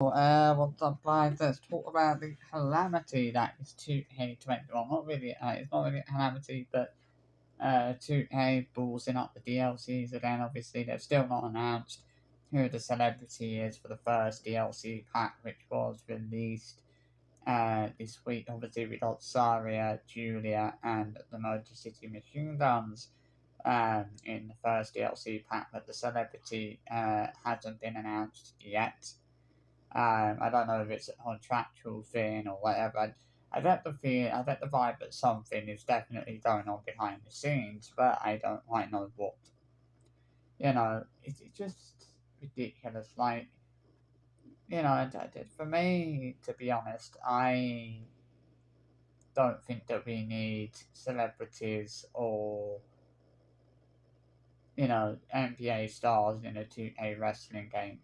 Well, let's talk about the calamity that is 2K20. Well, not really, it's not really a calamity, but 2K ballsing up the DLCs again. Obviously, they've still not announced who the celebrity is for the first DLC pack, which was released this week. Obviously, we got Saria, Julia, and the Motor City Machine Guns in the first DLC pack, but the celebrity hasn't been announced yet. I don't know if it's a contractual thing or whatever. I get the vibe that something is definitely going on behind the scenes, but I don't quite know what. It's just ridiculous. Like, for me, to be honest, I don't think that we need celebrities or NBA stars in a 2K wrestling game.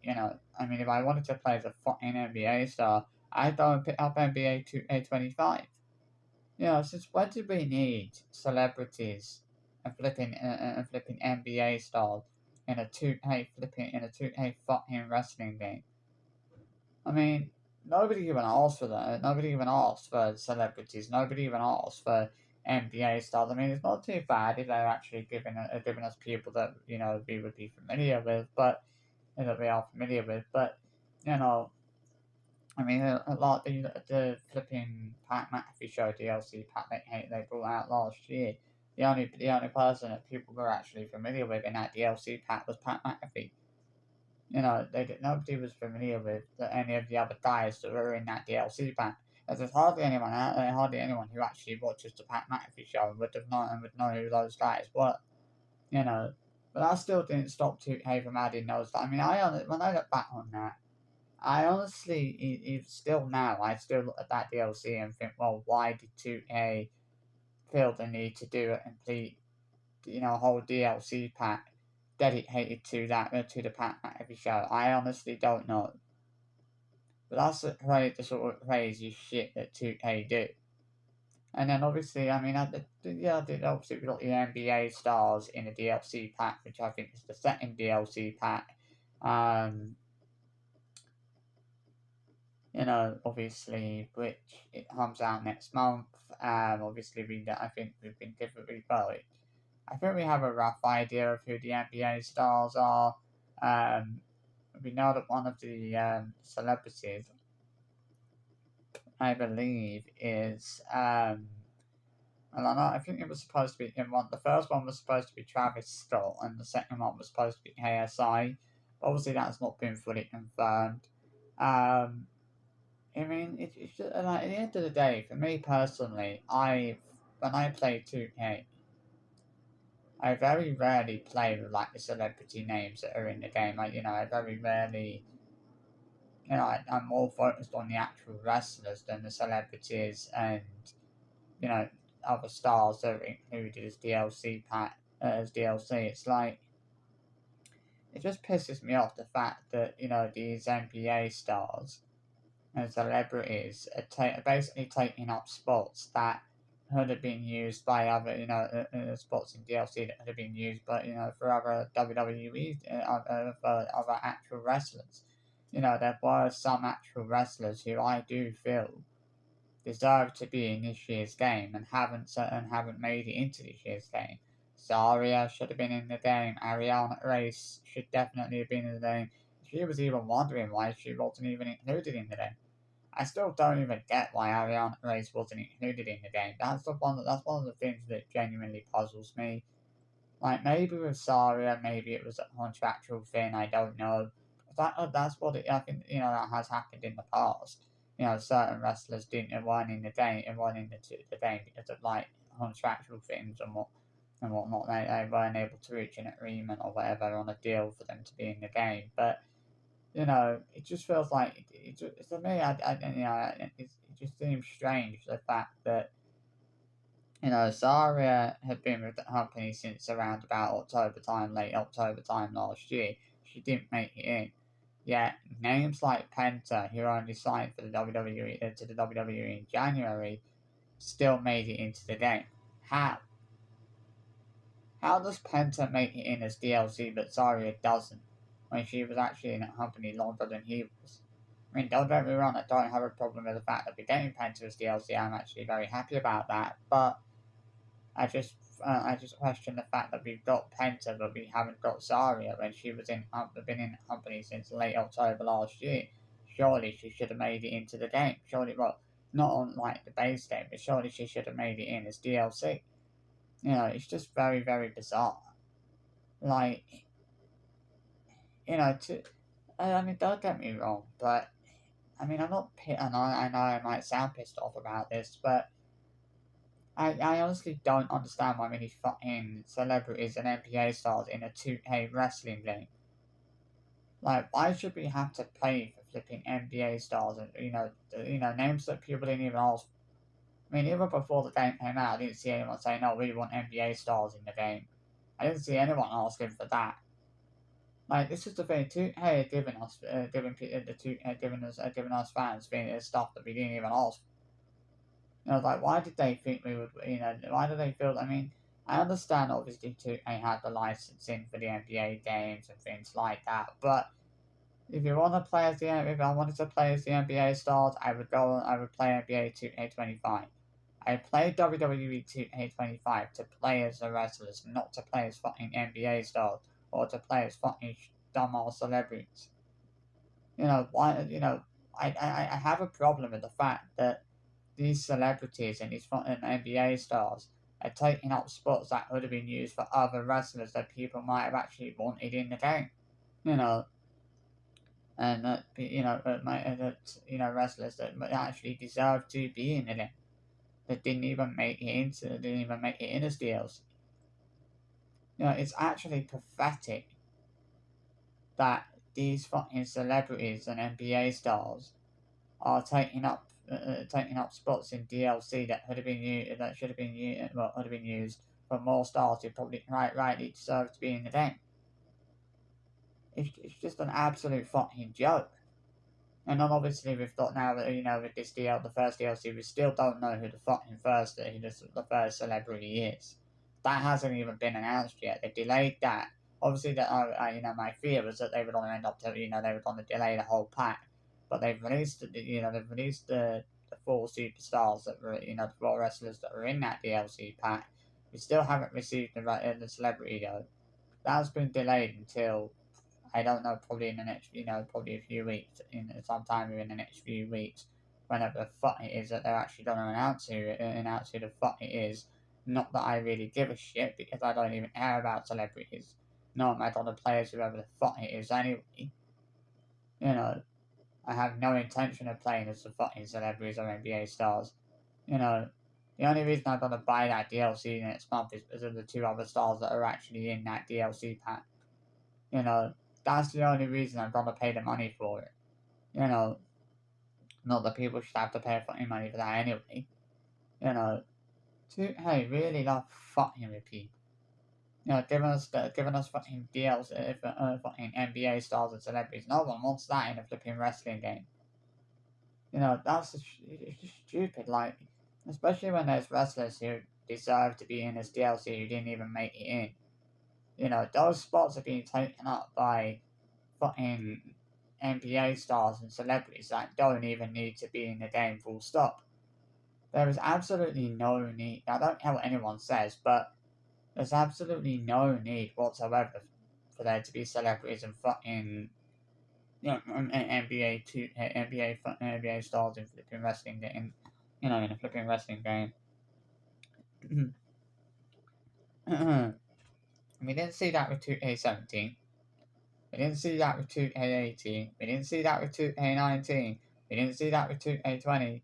I mean, if I wanted to play as a fucking NBA star, I'd go and pick up NBA 2K25. Since when did we need celebrities and flipping NBA stars in a 2K fucking wrestling game? I mean, nobody even asked for that. Nobody even asked for celebrities. Nobody even asked for NBA stars. I mean, it's not too bad if they're actually giving us people that we would be familiar with, but that we are familiar with. But you know, I mean, a lot the flipping Pat McAfee show DLC pack they brought out last year. The only person that people were actually familiar with in that DLC pack was Pat McAfee. Nobody was familiar with any of the other guys that were in that DLC pack. There's hardly anyone out there, hardly anyone who actually watches the Pat McAfee show and would have known and would know who those guys were. You know, but that still didn't stop 2K from adding those. I mean, when I look back on that, I honestly, still now, I still look at that DLC and think, well, why did 2K feel the need to do a complete, whole DLC pack dedicated to the Pat McAfee show? I honestly don't know. But that's the sort of crazy shit that 2K do. And then obviously, I mean, obviously we got the NBA stars in the DLC pack, which I think is the second DLC pack. Um, obviously, which it comes out next month. Obviously, I think we've been differently well. I think we have a rough idea of who the NBA stars are. Um, we know that one of the celebrities, I believe, is I don't know. I think it was supposed to be in one. The first one was supposed to be Travis Scott, and the second one was supposed to be KSI. Obviously, that's not been fully confirmed. Um, I mean, it's just like at the end of the day, for me personally, when I play 2K, I very rarely play with like the celebrity names that are in the game. I very rarely, I'm more focused on the actual wrestlers than the celebrities and you know other stars that are included as DLC pack as DLC. It's like it just pisses me off the fact that these NBA stars and celebrities are basically taking up spots that could have been used by other, spots in DLC that could have been used, but for other WWE, for other actual wrestlers. There were some actual wrestlers who I do feel deserve to be in this year's game and haven't made it into this year's game. Zarya should have been in the game. Ariana Race should definitely have been in the game. She was even wondering why she wasn't even included in the game. I still don't even get why Ariana Race wasn't included in the game. That's one of the things that genuinely puzzles me. Like maybe with Saria, maybe it was a contractual thing. I don't know. That's what I think. That has happened in the past. Certain wrestlers didn't run in the game and run in the game because of like contractual things and whatnot. They weren't able to reach an agreement or whatever on a deal for them to be in the game. But it just feels like to me. It just seems strange the fact that Zarya had been with the company since around about October time, late October time last year. She didn't make it in. Yet names like Penta, who only signed for the WWE to the WWE in January, still made it into the game. How? How does Penta make it in as DLC but Zarya doesn't, when she was actually in a company longer than he was? I mean, don't get me wrong, I don't have a problem with the fact that we're getting Penta as DLC. I'm actually very happy about that, but I just question the fact that we've got Penta, but we haven't got Zarya when she was been in the company since late October last year. Surely she should have made it into the game. Surely, well, not on like the base game, but surely she should have made it in as DLC. You know, it's just very, very bizarre. Like, you know, I mean, don't get me wrong, but I mean, I'm not, I know I might sound pissed off about this, but I honestly don't understand why many fucking celebrities and NBA stars in a 2K wrestling game. Like, why should we have to pay for flipping NBA stars and, names that people didn't even ask? I mean, even before the game came out, I didn't see anyone saying, no, we want NBA stars in the game. I didn't see anyone asking for that. Like, this is the thing, 2K giving us, giving us fans stuff that we didn't even ask for. Like, why did they think we would, why did they feel, I mean, I understand, obviously, too, they had the licensing for the NBA games and things like that, but if you want to play as if I wanted to play as the NBA stars, I would play NBA 2K25. I played WWE 2K25 to play as the wrestlers, not to play as fucking NBA stars, or to play as fucking dumbass celebrities. I have a problem with the fact that these celebrities and these fucking NBA stars are taking up spots that would have been used for other wrestlers that people might have actually wanted in the game. You know, and that wrestlers that actually deserve to be in the game that didn't even make it in as deals. It's actually pathetic that these fucking celebrities and NBA stars are taking up spots in DLC that could have been used, that should have been used, well, would have been used for more stars who probably rightly deserve to be in the game. It's just an absolute fucking joke. And then obviously we've got now that with this the first DLC, we still don't know who the fucking the first celebrity is. That hasn't even been announced yet. They delayed that. Obviously, that my fear was that they would only end up they were going to delay the whole pack, but they've released the four superstars that were the four wrestlers that were in that DLC pack. We still haven't received the celebrity though. That's been delayed until I don't know, probably in the next, probably a few weeks, sometime within the next few weeks, whenever the fuck it is that they're actually going to announce who the fuck it is. Not that I really give a shit, because I don't even care about celebrities. No matter the players, whoever the fuck it is anyway. I have no intention of playing as the fucking celebrities or NBA stars. The only reason I'm going to buy that DLC next month is because of the two other stars that are actually in that DLC pack. That's the only reason I'm gonna pay the money for it. Not that people should have to pay fucking money for that anyway. Hey, really love fucking with people. Giving us fucking deals for fucking NBA stars and celebrities. No one wants that in a flipping wrestling game. It's just stupid. Like, especially when there's wrestlers who deserve to be in this DLC who didn't even make it in. Those spots are being taken up by fucking NBA stars and celebrities that don't even need to be in the game full stop. There is absolutely no need. I don't care what anyone says, but there's absolutely no need whatsoever for there to be celebrities and fucking NBA stars in flipping wrestling game. In a flipping wrestling game. We didn't see that with 2K17. We didn't see that with 2K18. We didn't see that with 2K19. We didn't see that with 2K20.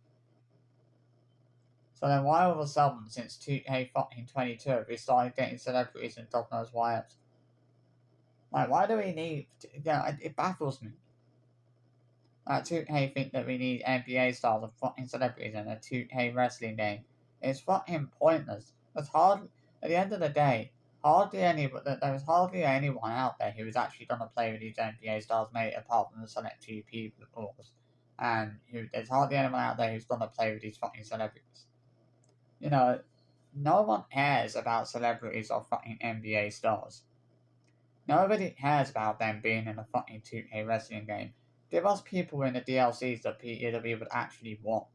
So then why all of a sudden, since 2K22, have we started getting celebrities and God knows why else? Like, why do we need... it baffles me. Like, 2K think that we need NBA stars and fucking celebrities in a 2K wrestling game. It's fucking pointless. It's hard... At the end of the day, there was hardly anyone out there who was actually going to play with these NBA stars, mate, apart from the select few people, of course. And there's hardly anyone out there who's going to play with these fucking celebrities. No one cares about celebrities or fucking NBA stars. Nobody cares about them being in a fucking 2K wrestling game. Give us people in the DLCs that we would actually want.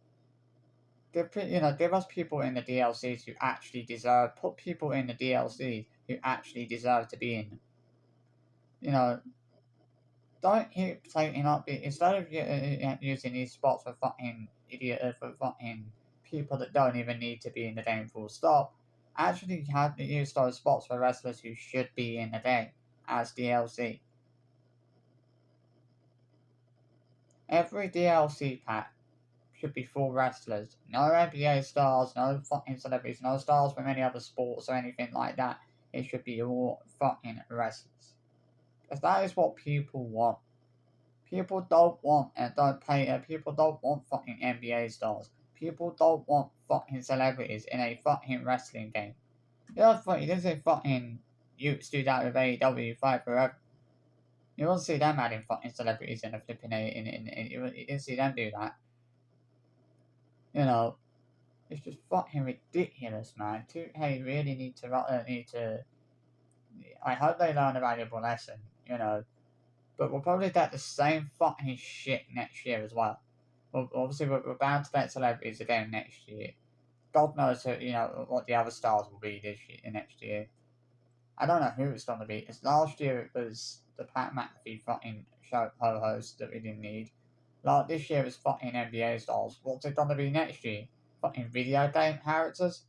Give us people in the DLCs who actually deserve. Put people in the DLCs who actually deserve to be in them. You know, don't keep taking up instead of using these spots for fucking for fucking people that don't even need to be in the game full stop. Actually, have to use those spots for wrestlers who should be in the game as DLC. Every DLC pack should be full wrestlers. No NBA stars, no fucking celebrities, no stars from any other sports or anything like that. It should be all fucking wrestlers. Because that is what people want. People don't want people don't want fucking NBA stars. People don't want fucking celebrities in a fucking wrestling game. You know, there's a fucking Utes do that with AEW Fight Forever. You won't see them adding fucking celebrities in a flipping you didn't see them do that. You know, it's just fucking ridiculous, man. 2K really need to. I hope they learn a valuable lesson, you know. But we'll probably get the same fucking shit next year as well. Well, obviously, we're bound to get celebrities again next year. God knows who, what the other stars will be next year. I don't know who it's going to be. Because last year it was the Pat McAfee fucking show host that we didn't need. Like this year it's fucking NBA stars. What's it going to be next year? Fucking video game characters?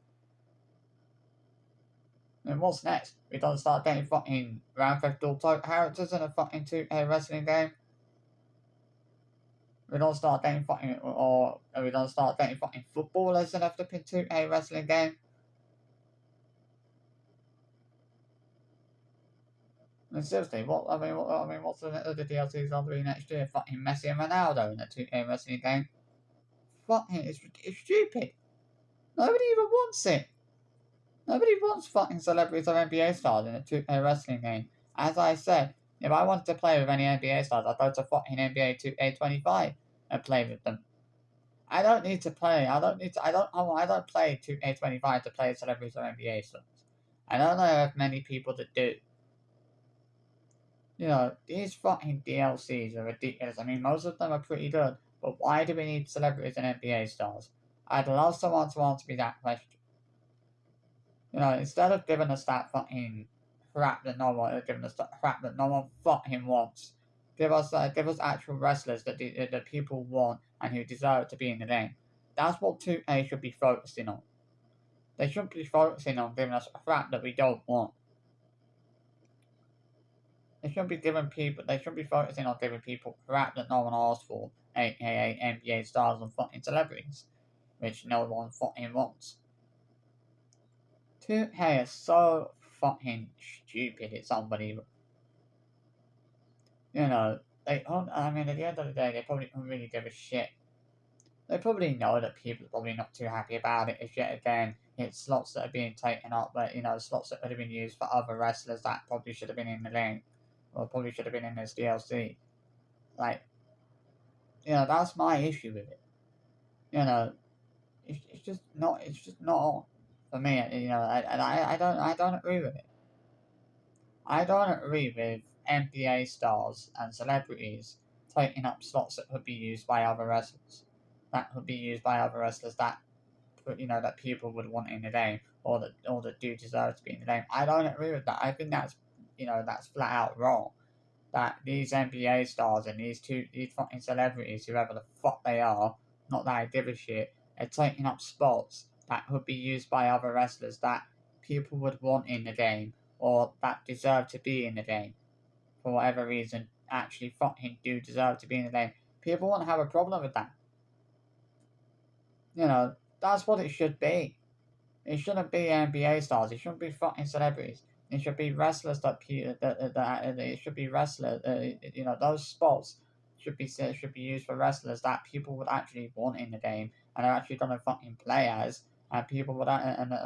And what's next? We don't start getting fucking Grand Theft Auto characters in a fucking 2K wrestling game? We don't start getting fucking, or we don't start getting fucking footballers in a flipping 2K wrestling game? And seriously, what's the other DLCs on to be next year? Fucking Messi and Ronaldo in a 2K wrestling game? Fucking, it's stupid. Nobody even wants it. Nobody wants fucking celebrities or NBA stars in a 2K wrestling game. As I said, if I wanted to play with any NBA stars, I'd go to fucking NBA 2K25 and play with them. I don't need to play. I don't play 2K25 to play celebrities or NBA stars. I don't know if many people that do. You know, these fucking DLCs are ridiculous. I mean, most of them are pretty good, but why do we need celebrities and NBA stars? I'd love someone to answer me that question. You know, instead of giving us that fucking crap that no one, giving us that crap that no one fucking wants, give us actual wrestlers that people want and who deserve to be in the game. That's what 2K should be focusing on. They shouldn't be focusing on giving us crap that we don't want. They shouldn't be focusing on giving people crap that no one asked for, aka NBA stars and fucking celebrities, which no one fucking wants. 2K is so fucking stupid, it's unbelievable. You know, at the end of the day, they probably don't really give a shit. They probably know that people are probably not too happy about it, if yet again, it's slots that are being taken up, but, slots that would have been used for other wrestlers that probably should have been in the game, or probably should have been in this DLC. Like, that's my issue with it. It's just not for me, I don't agree with it. I don't agree with NBA stars and celebrities taking up slots that could be used by other wrestlers. That could be used by other wrestlers that that people would want in the game or that do deserve to be in the game. I don't agree with that. I think that's flat out wrong. That these NBA stars and these fucking celebrities, whoever the fuck they are, not that I give a shit, are taking up spots that could be used by other wrestlers that people would want in the game or that deserve to be in the game for whatever reason actually fucking do deserve to be in the game. People won't have a problem with that. That's what it should be. It shouldn't be NBA stars. It shouldn't be fucking celebrities. It should be wrestlers it should be wrestlers. Those spots should be used for wrestlers that people would actually want in the game and are actually gonna fucking play as, and people would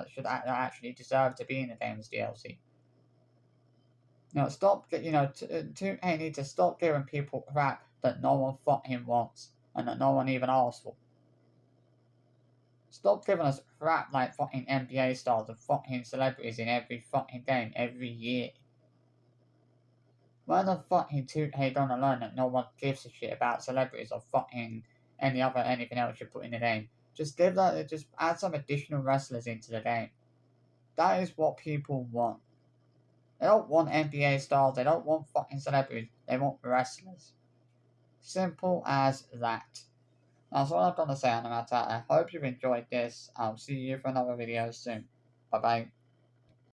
should actually deserve to be in the game as DLC. Stop. 2K need to stop giving people crap that no one fucking wants and that no one even asks for. Stop giving us crap like fucking NBA stars and fucking celebrities in every fucking game every year. Why the fucking 2K don't learn that no one gives a shit about celebrities or fucking anything else you put in the game? Just add some additional wrestlers into the game. That is what people want. They don't want NBA stars, they don't want fucking celebrities, they want wrestlers. Simple as that. That's all I've got to say on the matter. I hope you've enjoyed this. I'll see you for another video soon. Bye bye.